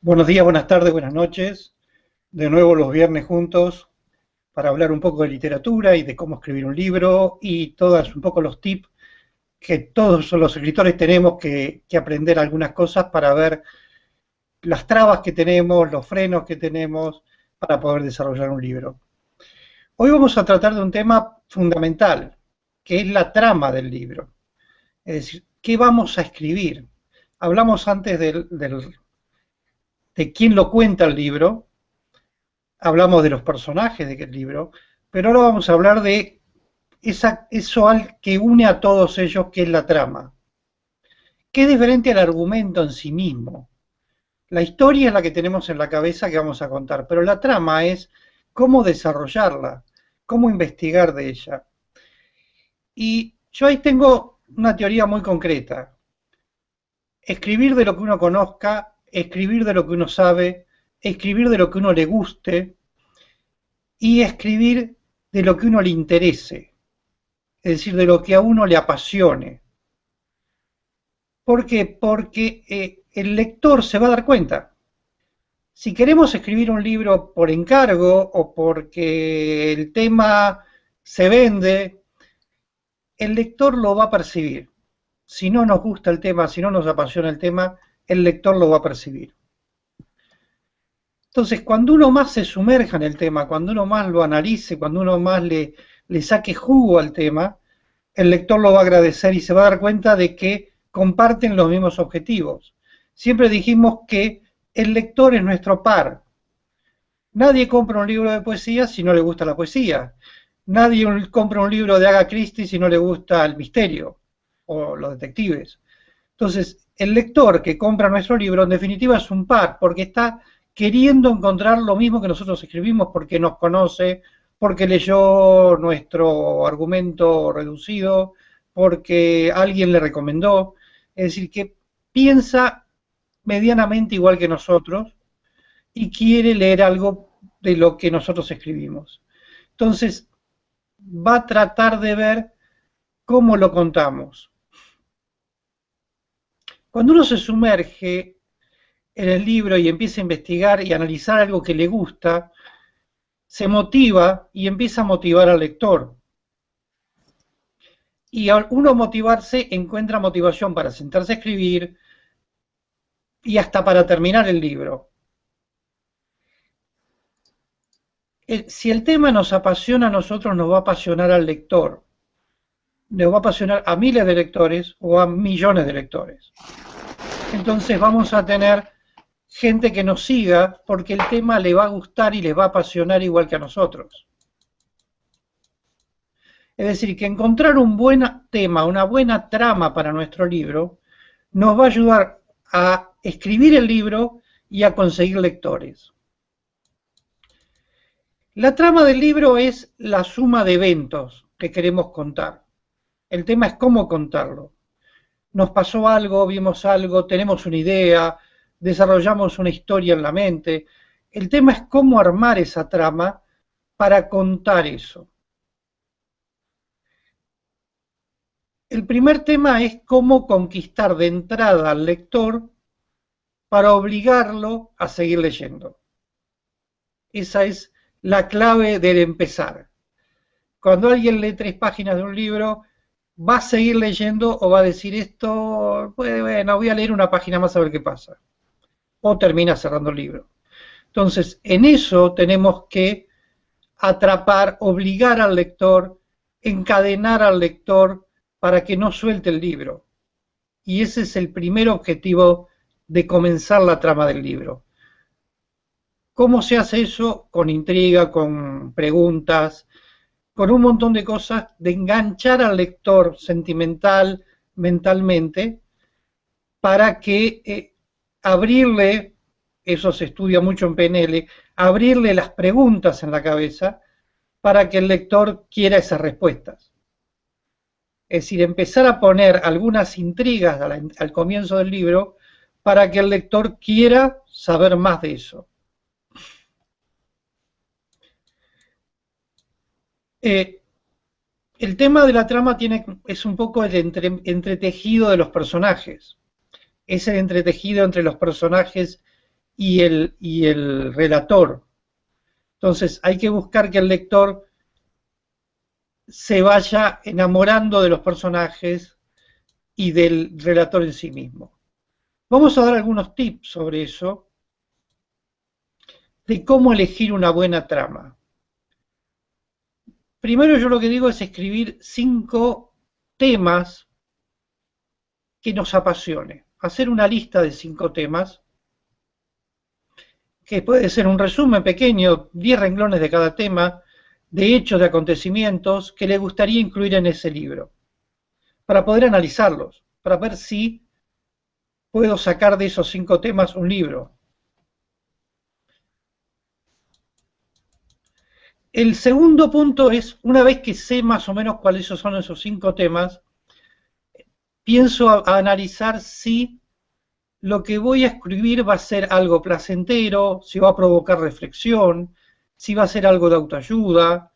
Buenos días, buenas tardes, buenas noches. De nuevo los viernes juntos para hablar un poco de literatura y de cómo escribir un libro y todos un poco los tips que todos los escritores tenemos que aprender algunas cosas para ver las trabas que tenemos, los frenos que tenemos para poder desarrollar un libro. Hoy vamos a tratar de un tema fundamental, que es la trama del libro. Es decir, ¿qué vamos a escribir? Hablamos antes de quién lo cuenta el libro, hablamos de los personajes del libro, pero ahora vamos a hablar de eso que une a todos ellos, que es la trama, que es diferente al argumento en sí mismo. La historia es la que tenemos en la cabeza que vamos a contar, pero la trama es cómo desarrollarla, cómo investigar de ella. Y yo ahí tengo una teoría muy concreta. Escribir de lo que uno conozca, escribir de lo que uno sabe, escribir de lo que uno le guste y escribir de lo que uno le interese, es decir, de lo que a uno le apasione. ¿Por qué? Porque el lector se va a dar cuenta. Si queremos escribir un libro por encargo o porque el tema se vende, el lector lo va a percibir. Si no nos gusta el tema, si no nos apasiona el tema, el lector lo va a percibir. Entonces, cuando uno más se sumerja en el tema, cuando uno más lo analice, cuando uno más le saque jugo al tema, el lector lo va a agradecer y se va a dar cuenta de que comparten los mismos objetivos. Siempre dijimos que el lector es nuestro par. Nadie compra un libro de poesía si no le gusta la poesía. Nadie compra un libro de Agatha Christie si no le gusta el misterio o los detectives. Entonces, el lector que compra nuestro libro, en definitiva, es un par, porque está queriendo encontrar lo mismo que nosotros escribimos, porque nos conoce, porque leyó nuestro argumento reducido, porque alguien le recomendó. Es decir, que piensa medianamente igual que nosotros y quiere leer algo de lo que nosotros escribimos. Entonces, va a tratar de ver cómo lo contamos. Cuando uno se sumerge en el libro y empieza a investigar y analizar algo que le gusta, se motiva y empieza a motivar al lector. Y al uno motivarse encuentra motivación para sentarse a escribir y hasta para terminar el libro. Si el tema nos apasiona a nosotros, nos va a apasionar al lector. Nos va a apasionar a miles de lectores o a millones de lectores. Entonces vamos a tener gente que nos siga porque el tema le va a gustar y les va a apasionar igual que a nosotros. Es decir, que encontrar un buen tema, una buena trama para nuestro libro, nos va a ayudar a escribir el libro y a conseguir lectores. La trama del libro es la suma de eventos que queremos contar. El tema es cómo contarlo. Nos pasó algo, vimos algo, tenemos una idea, desarrollamos una historia en la mente. El tema es cómo armar esa trama para contar eso. El primer tema es cómo conquistar de entrada al lector para obligarlo a seguir leyendo. Esa es la clave del empezar. Cuando alguien lee 3 páginas de un libro, ¿va a seguir leyendo o va a decir esto? Bueno, voy a leer una página más a ver qué pasa? O termina cerrando el libro. Entonces, en eso tenemos que atrapar, obligar al lector, encadenar al lector para que no suelte el libro. Y ese es el primer objetivo de comenzar la trama del libro. ¿Cómo se hace eso? Con intriga, con preguntas, con un montón de cosas, de enganchar al lector sentimental, mentalmente, para que abrirle, eso se estudia mucho en PNL, abrirle las preguntas en la cabeza para que el lector quiera esas respuestas. Es decir, empezar a poner algunas intrigas al comienzo del libro para que el lector quiera saber más de eso. El tema de la trama es un poco el entretejido de los personajes. Es el entretejido entre los personajes y el relator. Entonces hay que buscar que el lector se vaya enamorando de los personajes y del relator en sí mismo. Vamos a dar algunos tips sobre eso, de cómo elegir una buena trama. Primero yo lo que digo es escribir 5 temas que nos apasione. Hacer una lista de 5 temas, que puede ser un resumen pequeño, 10 renglones de cada tema, de hechos, de acontecimientos que le gustaría incluir en ese libro, para poder analizarlos, para ver si puedo sacar de esos 5 temas un libro. El segundo punto es, una vez que sé más o menos cuáles son esos 5 temas, pienso a analizar si lo que voy a escribir va a ser algo placentero, si va a provocar reflexión, si va a ser algo de autoayuda,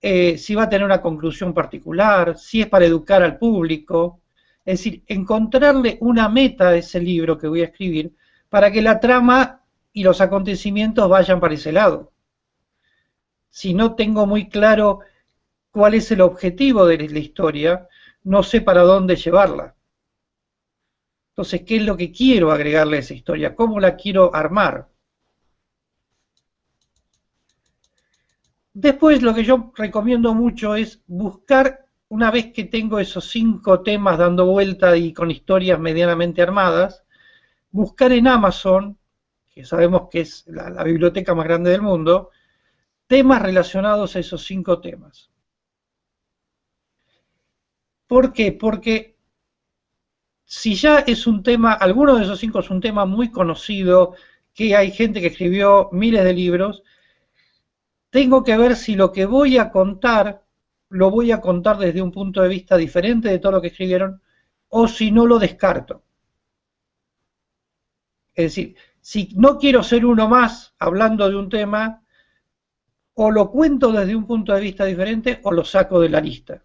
si va a tener una conclusión particular, si es para educar al público. Es decir, encontrarle una meta a ese libro que voy a escribir para que la trama y los acontecimientos vayan para ese lado. Si no tengo muy claro cuál es el objetivo de la historia, no sé para dónde llevarla. Entonces, ¿qué es lo que quiero agregarle a esa historia? ¿Cómo la quiero armar? Después, lo que yo recomiendo mucho es buscar, una vez que tengo esos 5 temas dando vuelta y con historias medianamente armadas, buscar en Amazon, que sabemos que es la biblioteca más grande del mundo, temas relacionados a esos 5 temas. ¿Por qué? Porque si ya es un tema, alguno de esos 5 es un tema muy conocido, que hay gente que escribió miles de libros, tengo que ver si lo que voy a contar, lo voy a contar desde un punto de vista diferente de todo lo que escribieron, o si no lo descarto. Es decir, si no quiero ser uno más hablando de un tema, o lo cuento desde un punto de vista diferente, o lo saco de la lista.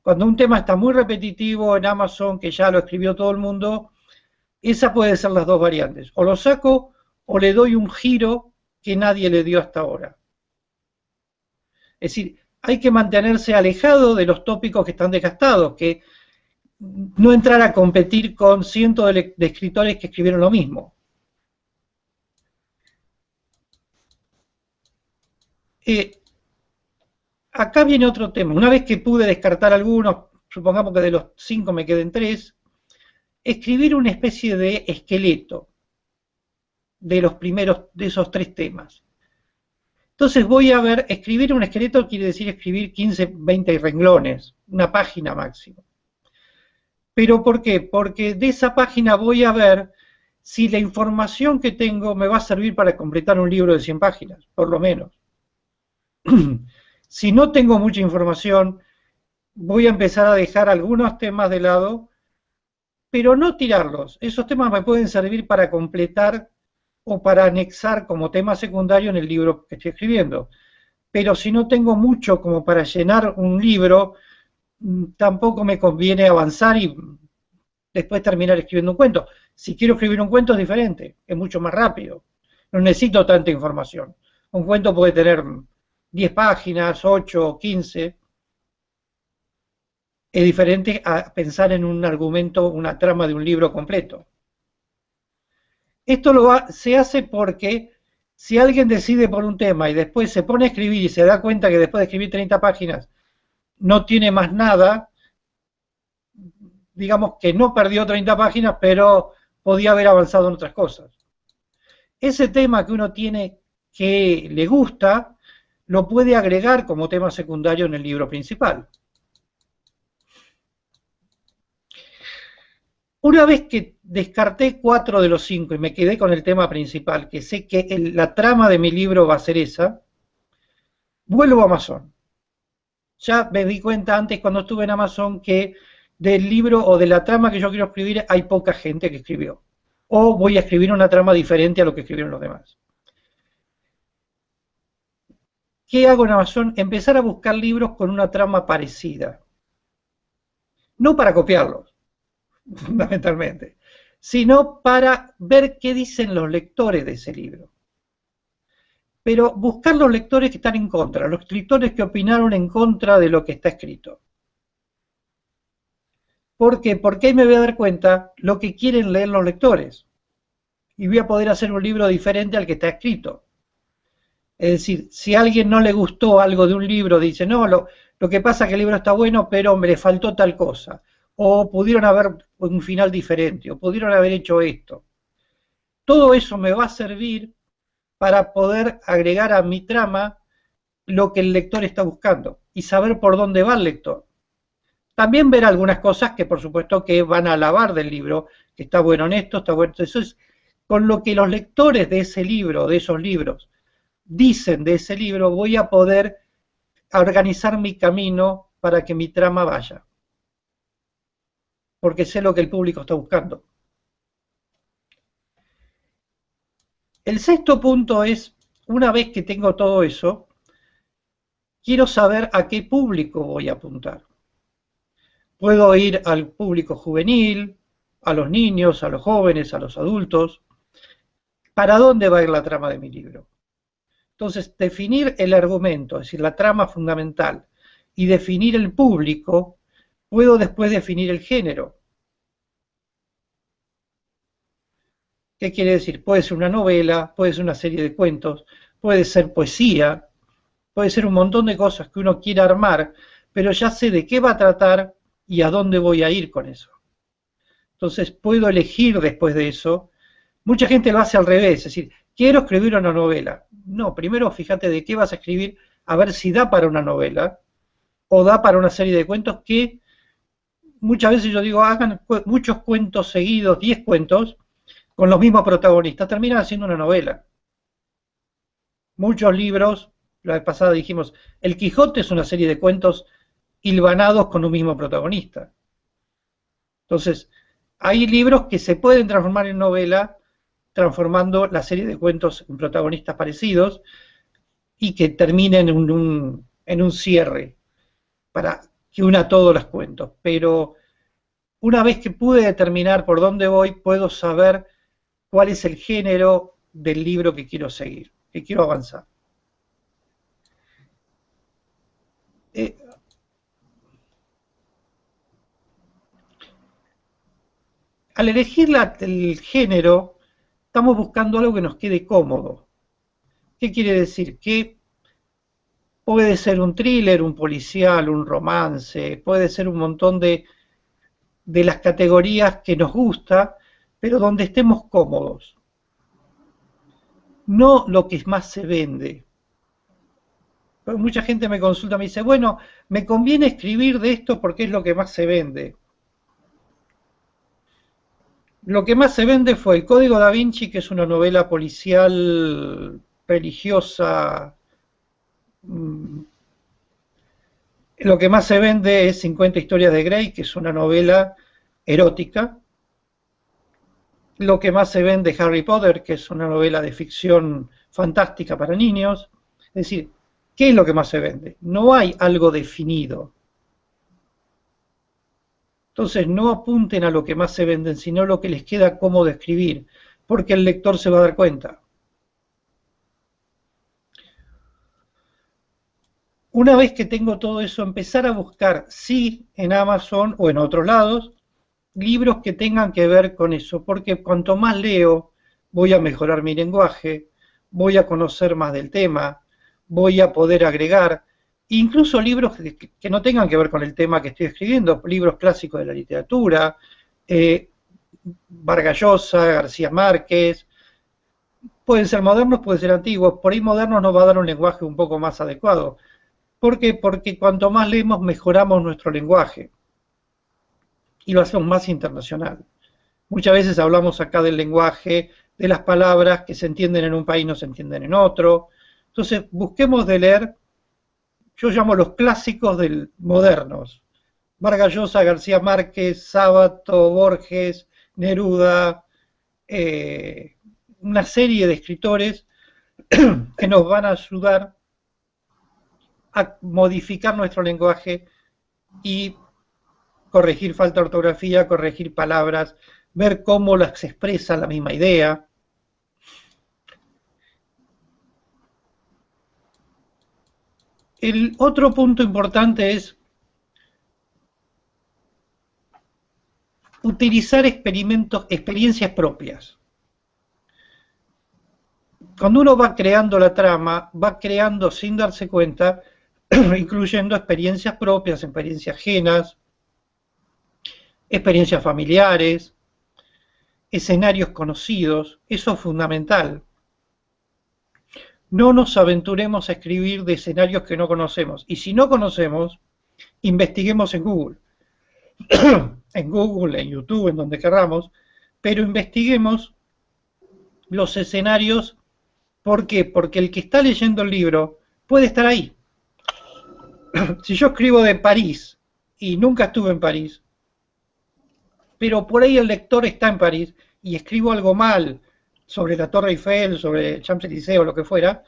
Cuando un tema está muy repetitivo en Amazon, que ya lo escribió todo el mundo, esa puede ser las 2 variantes. O lo saco o le doy un giro que nadie le dio hasta ahora. Es decir, hay que mantenerse alejado de los tópicos que están desgastados, que no entrar a competir con cientos de escritores que escribieron lo mismo. Acá viene otro tema. Una vez que pude descartar algunos, supongamos que de los 5 me queden 3, escribir una especie de esqueleto de los primeros, de esos 3 temas. Entonces voy a ver, escribir un esqueleto quiere decir escribir 15, 20 renglones, una página máximo. ¿Pero por qué? Porque de esa página voy a ver si la información que tengo me va a servir para completar un libro de 100 páginas, por lo menos. Si no tengo mucha información, voy a empezar a dejar algunos temas de lado, pero no tirarlos. Esos temas me pueden servir para completar o para anexar como tema secundario en el libro que estoy escribiendo. Pero si no tengo mucho como para llenar un libro, tampoco me conviene avanzar y después terminar escribiendo un cuento. Si quiero escribir un cuento es diferente, es mucho más rápido. No necesito tanta información. Un cuento puede tener 10 páginas, 8, 15. Es diferente a pensar en un argumento, una trama de un libro completo. Esto se hace porque si alguien decide por un tema y después se pone a escribir y se da cuenta que después de escribir 30 páginas no tiene más nada, digamos que no perdió 30 páginas, pero podía haber avanzado en otras cosas. Ese tema que uno tiene que le gusta, lo puede agregar como tema secundario en el libro principal. Una vez que descarté 4 de los 5 y me quedé con el tema principal, que sé que la trama de mi libro va a ser esa, vuelvo a Amazon. Ya me di cuenta antes cuando estuve en Amazon que del libro o de la trama que yo quiero escribir hay poca gente que escribió. O voy a escribir una trama diferente a lo que escribieron los demás. ¿Qué hago en Amazon? Empezar a buscar libros con una trama parecida. No para copiarlos, fundamentalmente, sino para ver qué dicen los lectores de ese libro. Pero buscar los lectores que están en contra, los lectores que opinaron en contra de lo que está escrito. ¿Por qué? Porque ahí me voy a dar cuenta lo que quieren leer los lectores. Y voy a poder hacer un libro diferente al que está escrito. Es decir, si a alguien no le gustó algo de un libro, dice, no, lo que pasa es que el libro está bueno, pero me le faltó tal cosa. O pudieron haber un final diferente, o pudieron haber hecho esto. Todo eso me va a servir para poder agregar a mi trama lo que el lector está buscando y saber por dónde va el lector. También ver algunas cosas que por supuesto que van a alabar del libro, que está bueno en esto, está bueno. Eso es con lo que los lectores de ese libro, de esos libros, dicen de ese libro, voy a poder organizar mi camino para que mi trama vaya. Porque sé lo que el público está buscando. El sexto punto es, una vez que tengo todo eso, quiero saber a qué público voy a apuntar. Puedo ir al público juvenil, a los niños, a los jóvenes, a los adultos. ¿Para dónde va a ir la trama de mi libro? Entonces, definir el argumento, es decir, la trama fundamental, y definir el público, puedo después definir el género. ¿Qué quiere decir? Puede ser una novela, puede ser una serie de cuentos, puede ser poesía, puede ser un montón de cosas que uno quiera armar, pero ya sé de qué va a tratar y a dónde voy a ir con eso. Entonces puedo elegir después de eso. Mucha gente lo hace al revés, es decir, quiero escribir una novela. No, primero fíjate de qué vas a escribir, a ver si da para una novela o da para una serie de cuentos que muchas veces yo digo, hagan muchos cuentos seguidos, 10 cuentos, con los mismos protagonistas, terminan haciendo una novela. Muchos libros, la vez pasada dijimos, El Quijote es una serie de cuentos hilvanados con un mismo protagonista. Entonces, hay libros que se pueden transformar en novela, transformando la serie de cuentos en protagonistas parecidos y que terminen en un cierre para que una todos los cuentos. Pero una vez que pude determinar por dónde voy, puedo saber cuál es el género del libro que quiero seguir, que quiero avanzar. Al elegir el género, estamos buscando algo que nos quede cómodo. ¿Qué quiere decir? Que puede ser un thriller, un policial, un romance, puede ser un montón de las categorías que nos gusta, pero donde estemos cómodos. No lo que más se vende. Mucha gente me consulta, me dice, bueno, me conviene escribir de esto porque es lo que más se vende. Lo que más se vende fue El Código Da Vinci, que es una novela policial religiosa. Lo que más se vende es 50 historias de Grey, que es una novela erótica. Lo que más se vende es Harry Potter, que es una novela de ficción fantástica para niños. Es decir, ¿qué es lo que más se vende? No hay algo definido. Entonces no apunten a lo que más se venden, sino lo que les queda cómodo escribir, porque el lector se va a dar cuenta. Una vez que tengo todo eso, empezar a buscar, sí, en Amazon o en otros lados, libros que tengan que ver con eso, porque cuanto más leo, voy a mejorar mi lenguaje, voy a conocer más del tema, voy a poder agregar, incluso libros que no tengan que ver con el tema que estoy escribiendo, libros clásicos de la literatura, Vargas Llosa, García Márquez, pueden ser modernos, pueden ser antiguos, por ahí modernos nos va a dar un lenguaje un poco más adecuado. ¿Por qué? Porque cuanto más leemos mejoramos nuestro lenguaje y lo hacemos más internacional. Muchas veces hablamos acá del lenguaje, de las palabras que se entienden en un país no se entienden en otro. Entonces busquemos de leer, yo llamo los clásicos modernos, Vargas Llosa, García Márquez, Sábato, Borges, Neruda, una serie de escritores que nos van a ayudar a modificar nuestro lenguaje y corregir falta de ortografía, corregir palabras, ver cómo las expresa la misma idea. El otro punto importante es utilizar experiencias propias. Cuando uno va creando la trama, va creando sin darse cuenta, incluyendo experiencias propias, experiencias ajenas, experiencias familiares, escenarios conocidos. Eso es fundamental. No nos aventuremos a escribir de escenarios que no conocemos. Y si no conocemos, investiguemos en Google. En Google, en YouTube, en donde queramos, pero investiguemos los escenarios. ¿Por qué? Porque el que está leyendo el libro puede estar ahí. Si yo escribo de París y nunca estuve en París, pero por ahí el lector está en París y escribo algo mal sobre la Torre Eiffel, sobre Champs-Élysées o lo que fuera,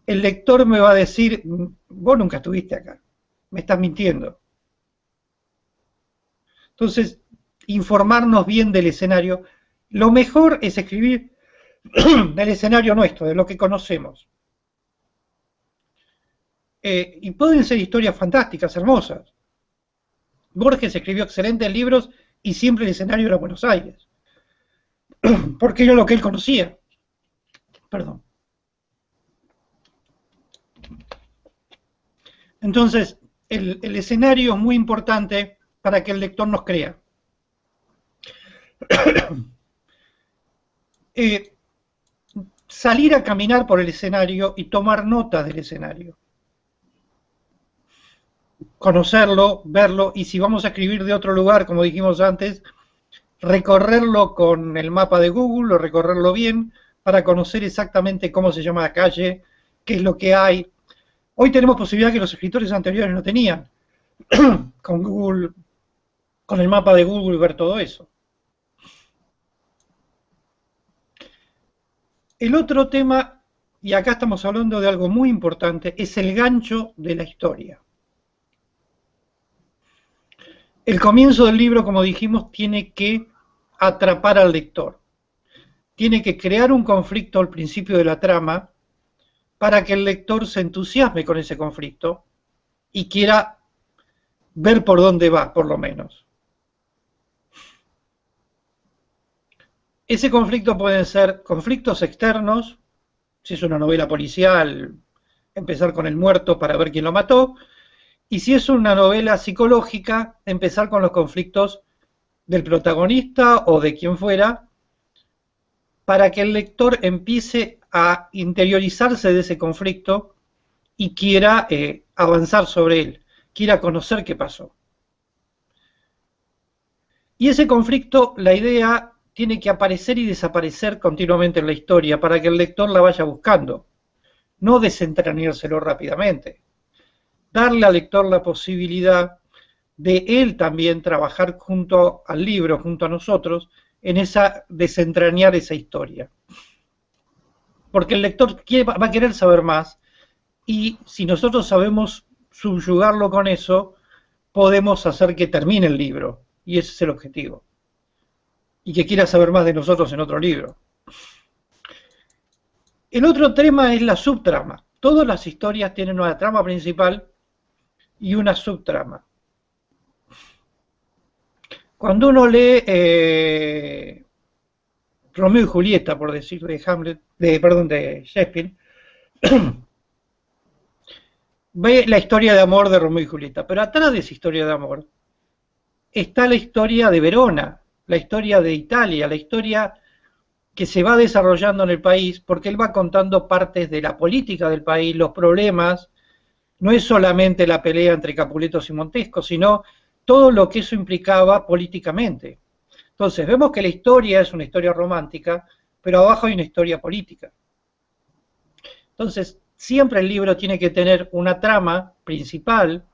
el lector me va a decir, vos nunca estuviste acá, me estás mintiendo. Entonces, informarnos bien del escenario. Lo mejor es escribir del escenario nuestro, de lo que conocemos. Y pueden ser historias fantásticas, hermosas. Borges escribió excelentes libros y siempre el escenario era Buenos Aires, porque era lo que él conocía. Perdón. Entonces, el escenario es muy importante para que el lector nos crea. Salir a caminar por el escenario y tomar notas del escenario. Conocerlo, verlo, y si vamos a escribir de otro lugar, como dijimos antes, recorrerlo con el mapa de Google o recorrerlo bien para conocer exactamente cómo se llama la calle, qué es lo que hay. Hoy tenemos posibilidad que los escritores anteriores no tenían. Con Google, con el mapa de Google, ver todo eso. El otro tema, y acá estamos hablando de algo muy importante, es el gancho de la historia. El comienzo del libro, como dijimos, tiene que atrapar al lector. Tiene que crear un conflicto al principio de la trama para que el lector se entusiasme con ese conflicto y quiera ver por dónde va, por lo menos. Ese conflicto pueden ser conflictos externos, si es una novela policial, empezar con el muerto para ver quién lo mató, y si es una novela psicológica, empezar con los conflictos del protagonista o de quien fuera, para que el lector empiece a interiorizarse de ese conflicto y quiera avanzar sobre él, quiera conocer qué pasó. Y ese conflicto, la idea tiene que aparecer y desaparecer continuamente en la historia para que el lector la vaya buscando, no desentrañárselo rápidamente. Darle al lector la posibilidad de él también trabajar junto al libro, junto a nosotros, en esa desentrañar esa historia. Porque el lector va a querer saber más y si nosotros sabemos subyugarlo con eso, podemos hacer que termine el libro. Y ese es el objetivo. Y que quiera saber más de nosotros en otro libro. El otro tema es la subtrama. Todas las historias tienen una trama principal y una subtrama. Cuando uno lee Romeo y Julieta, por decir, de Hamlet, de Shakespeare, ve la historia de amor de Romeo y Julieta, pero atrás de esa historia de amor está la historia de Verona, la historia de Italia, la historia que se va desarrollando en el país, porque él va contando partes de la política del país, los problemas. No es solamente la pelea entre Capuletos y Montesco, sino todo lo que eso implicaba políticamente. Entonces, vemos que la historia es una historia romántica, pero abajo hay una historia política. Entonces, siempre el libro tiene que tener una trama principal,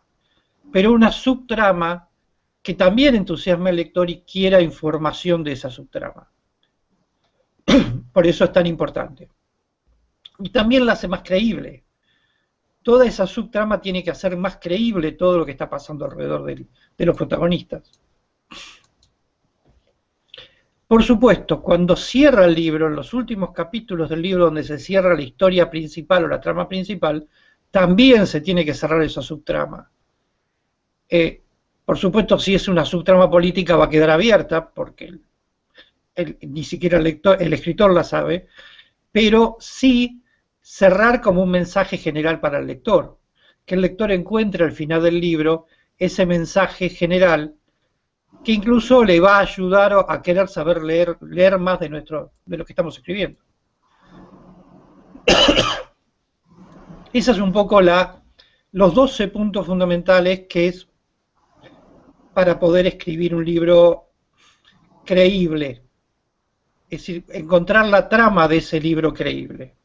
pero una subtrama que también entusiasme al lector y quiera información de esa subtrama. Por eso es tan importante. Y también la hace más creíble. Toda esa subtrama tiene que hacer más creíble todo lo que está pasando alrededor de los protagonistas. Por supuesto, cuando cierra el libro, en los últimos capítulos del libro donde se cierra la historia principal o la trama principal, también se tiene que cerrar esa subtrama. Por supuesto, si es una subtrama política va a quedar abierta, porque ni siquiera el escritor la sabe, pero sí cerrar como un mensaje general para el lector, que el lector encuentre al final del libro ese mensaje general que incluso le va a ayudar a querer saber leer más de lo que estamos escribiendo. Esa es un poco los 12 puntos fundamentales que es para poder escribir un libro creíble. Es decir, encontrar la trama de ese libro creíble.